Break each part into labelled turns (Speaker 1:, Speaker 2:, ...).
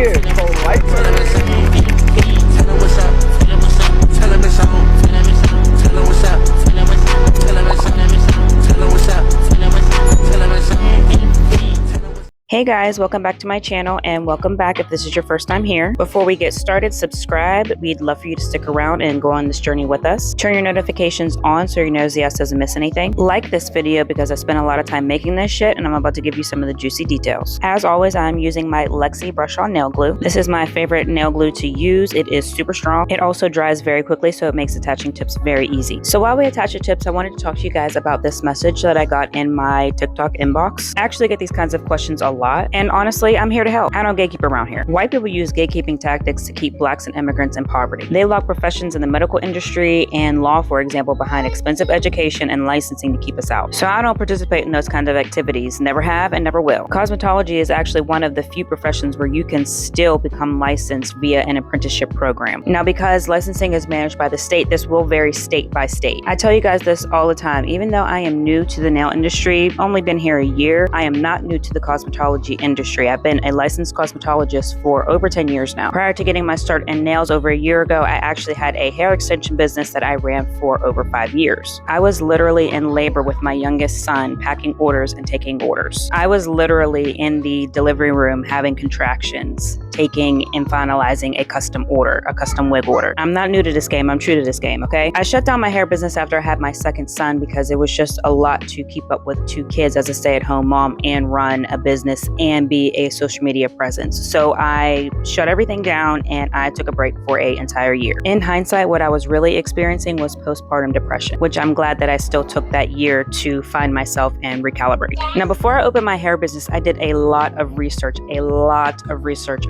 Speaker 1: here, polite.
Speaker 2: Hey guys, welcome back to my channel, and welcome back if this is your first time here. Before we get started, subscribe. We'd love for you to stick around and go on this journey with us. Turn your notifications on so your nosy ass doesn't miss anything. Like this video because I spent a lot of time making this shit and I'm about to give you some of the juicy details. As always, I'm using my LUXXI brush-on nail glue. This is my favorite nail glue to use. It is super strong. It also dries very quickly, so it makes attaching tips very easy. So while we attach the tips, I wanted to talk to you guys about this message that I got in my TikTok inbox. I actually get these kinds of questions a lot, and honestly, I'm here to help. I don't gatekeep around here. White people use gatekeeping tactics to keep blacks and immigrants in poverty. They lock professions in the medical industry and law, for example, behind expensive education and licensing to keep us out. So I don't participate in those kinds of activities, never have and never will. Cosmetology is actually one of the few professions where you can still become licensed via an apprenticeship program. Now, because licensing is managed by the state, this will vary state by state. I tell you guys this all the time, even though I am new to the nail industry, only been here a year, I am not new to the cosmetology industry. I've been a licensed cosmetologist for over 10 years now. Prior to getting my start in nails over a year ago, I actually had a hair extension business that I ran for over 5 years. I was literally in labor with my youngest son, packing orders and taking orders. I was literally in the delivery room having contractions, taking and finalizing a custom order, a custom wig order. I'm not new to this game, I'm true to this game, okay? I shut down my hair business after I had my second son because it was just a lot to keep up with 2 kids as a stay-at-home mom and run a business and be a social media presence. So I shut everything down and I took a break for an entire year. In hindsight, what I was really experiencing was postpartum depression, which I'm glad that I still took that year to find myself and recalibrate. Now, before I opened my hair business, I did a lot of research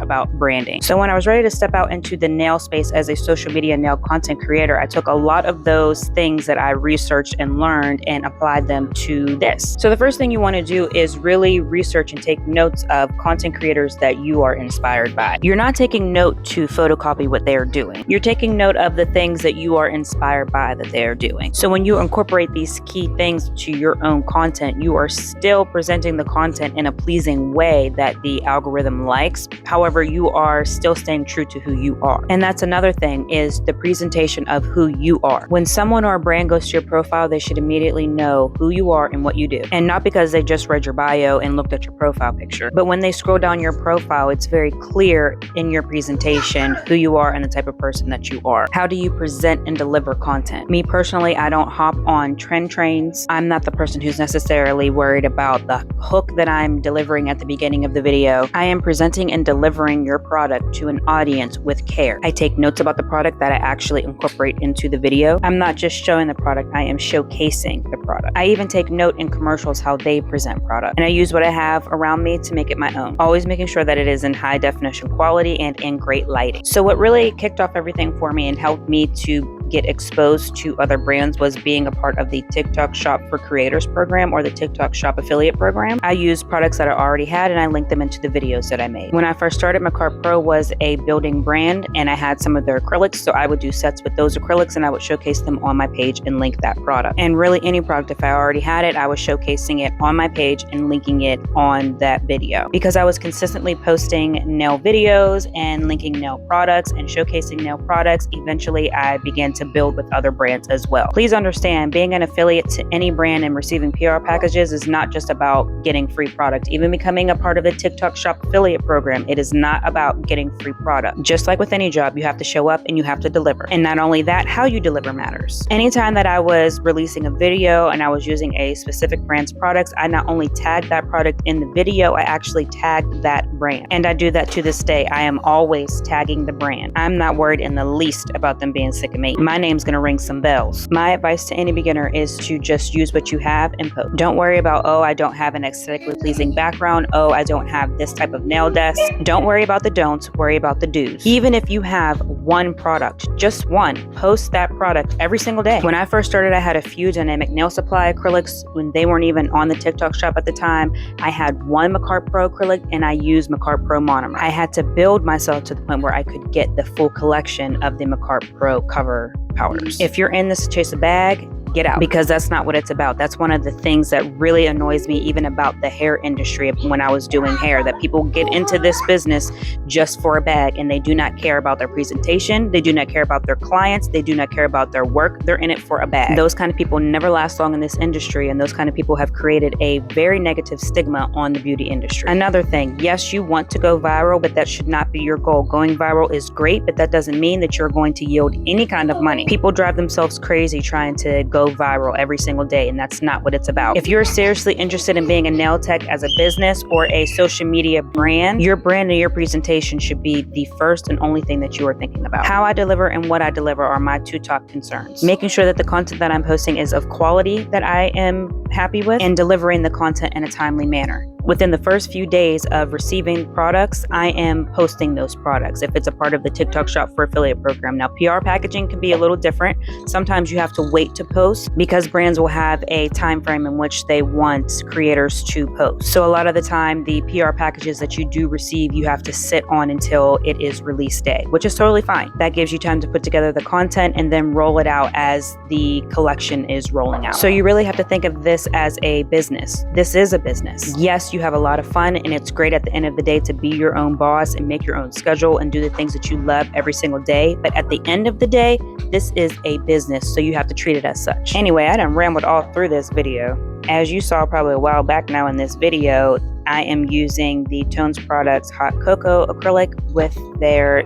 Speaker 2: about branding. So when I was ready to step out into the nail space as a social media nail content creator, I took a lot of those things that I researched and learned and applied them to this. So the first thing you want to do is really research and take notes of content creators that you are inspired by. You're not taking note to photocopy what they're doing. You're taking note of the things that you are inspired by that they're doing. So when you incorporate these key things to your own content, you are still presenting the content in a pleasing way that the algorithm likes. However, you are still staying true to who you are. And that's another thing, is the presentation of who you are. When someone or a brand goes to your profile, they should immediately know who you are and what you do. And not because they just read your bio and looked at your profile picture, but when they scroll down your profile, it's very clear in your presentation who you are and the type of person that you are. How do you present and deliver content? Me personally, I don't hop on trend trains. I'm not the person who's necessarily worried about the hook that I'm delivering at the beginning of the video. I am presenting and delivering your product to an audience with care. I take notes about the product that I actually incorporate into the video. I'm not just showing the product, I am showcasing the product. I even take note in commercials how they present product. And I use what I have around me to make it my own. Always making sure that it is in high definition quality and in great lighting. So what really kicked off everything for me and helped me to get exposed to other brands was being a part of the TikTok Shop for Creators program, or the TikTok Shop affiliate program. I used products that I already had and I linked them into the videos that I made. When I first started, Macar Pro was a building brand and I had some of their acrylics, so I would do sets with those acrylics and I would showcase them on my page and link that product. And really any product, if I already had it, I was showcasing it on my page and linking it on that video. Because I was consistently posting nail videos and linking nail products and showcasing nail products, eventually I began to build with other brands as well. Please understand, being an affiliate to any brand and receiving PR packages is not just about getting free product. Even becoming a part of the TikTok Shop affiliate program, it is not about getting free product. Just like with any job, you have to show up and you have to deliver. And not only that, how you deliver matters. Anytime that I was releasing a video and I was using a specific brand's products, I not only tagged that product in the video, I actually tagged that brand. And I do that to this day. I am always tagging the brand. I'm not worried in the least about them being sick of me. My name's gonna ring some bells. My advice to any beginner is to just use what you have and post. Don't worry about, oh, I don't have an aesthetically pleasing background. Oh, I don't have this type of nail desk. Don't worry about the don'ts, worry about the do's. Even if you have one product, just one, post that product every single day. When I first started, I had a few dynamic nail supply acrylics when they weren't even on the TikTok shop at the time. I had one Macar Pro acrylic and I used Macar Pro Monomer. I had to build myself to the point where I could get the full collection of the Macar Pro cover powders. If you're in this to chase a bag, get out, because that's not what it's about. That's one of the things that really annoys me even about the hair industry when I was doing hair, that people get into this business just for a bag and they do not care about their presentation. They do not care about their clients. They do not care about their work. They're in it for a bag. Those kind of people never last long in this industry, and those kind of people have created a very negative stigma on the beauty industry. Another thing, yes, you want to go viral, but that should not be your goal. Going viral is great, but that doesn't mean that you're going to yield any kind of money. People drive themselves crazy trying to go viral every single day, and that's not what it's about. If you're seriously interested in being a nail tech as a business or a social media brand, your brand and your presentation should be the first and only thing that you are thinking about. How I deliver and what I deliver are my two top concerns. Making sure that the content that I'm posting is of quality that I am happy with, and delivering the content in a timely manner. Within the first few days of receiving products, I am posting those products if it's a part of the TikTok Shop for Affiliate program. Now, PR packaging can be a little different. Sometimes you have to wait to post because brands will have a time frame in which they want creators to post. So a lot of the time, the PR packages that you do receive, you have to sit on until it is release day, which is totally fine. That gives you time to put together the content and then roll it out as the collection is rolling out. So you really have to think of this as a business. This is a business. Yes, you have a lot of fun, and it's great at the end of the day to be your own boss and make your own schedule and do the things that you love every single day. But at the end of the day, this is a business, so you have to treat it as such. Anyway, I done rambled all through this video. As you saw probably a while back now in this video, I am using the Tones Products Hot Cocoa Acrylic with their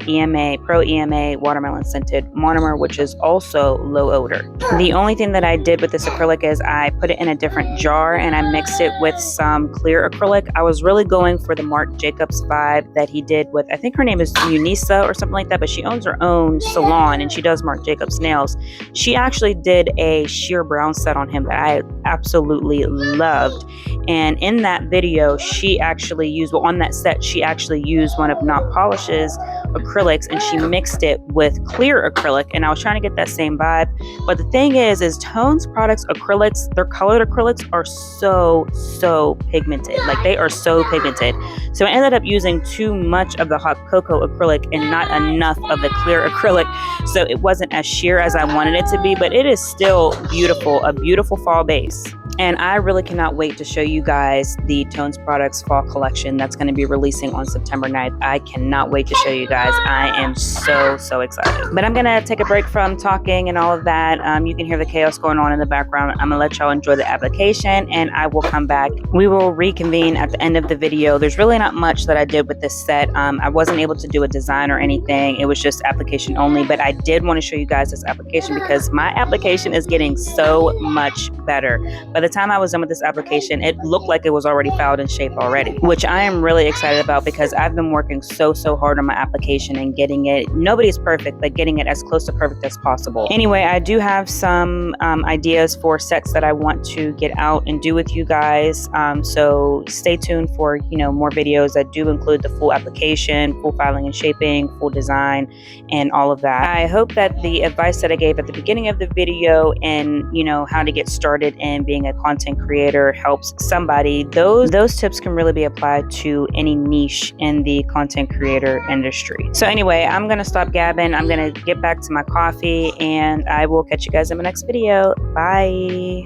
Speaker 2: Pro EMA watermelon scented monomer, which is also low odor. The only thing that I did with this acrylic is I put it in a different jar and I mixed it with some clear acrylic. I was really going for the Marc Jacobs vibe that he did with, I think her name is Unisa or something like that, but she owns her own salon and she does Marc Jacobs nails. She actually did a sheer brown set on him that I absolutely loved. And in that video, she actually used, well, on that set, she actually used one of Not Polish's acrylics and she mixed it with clear acrylic, and I was trying to get that same vibe. But the thing is Tones Products acrylics, their colored acrylics are so pigmented. Like, they are so pigmented. So I ended up using too much of the hot cocoa acrylic and not enough of the clear acrylic. So it wasn't as sheer as I wanted it to be, but it is still beautiful, a beautiful fall base. And I really cannot wait to show you guys the Tones Products fall collection that's going to be releasing on September 9th. I cannot wait to show you guys. I am so excited. But I'm going to take a break from talking and all of that. You can hear the chaos going on in the background. I'm going to let y'all enjoy the application and I will come back. We will reconvene at the end of the video. There's really not much that I did with this set. I wasn't able to do a design or anything. It was just application only, but I did want to show you guys this application because my application is getting so much better. By the time I was done with this application, it looked like it was already filed in shape already, which I am really excited about because I've been working so hard on my application and getting it, nobody's perfect, but getting it as close to perfect as possible. Anyway, I do have some ideas for sets that I want to get out and do with you guys. So stay tuned for, more videos that do include the full application, full filing and shaping, full design, and all of that. I hope that the advice that I gave at the beginning of the video and, how to get started in being a content creator helps somebody. Those tips can really be applied to any niche in the content creator industry. So anyway, I'm gonna stop gabbing. I'm gonna get back to my coffee and I will catch you guys in my next video. Bye.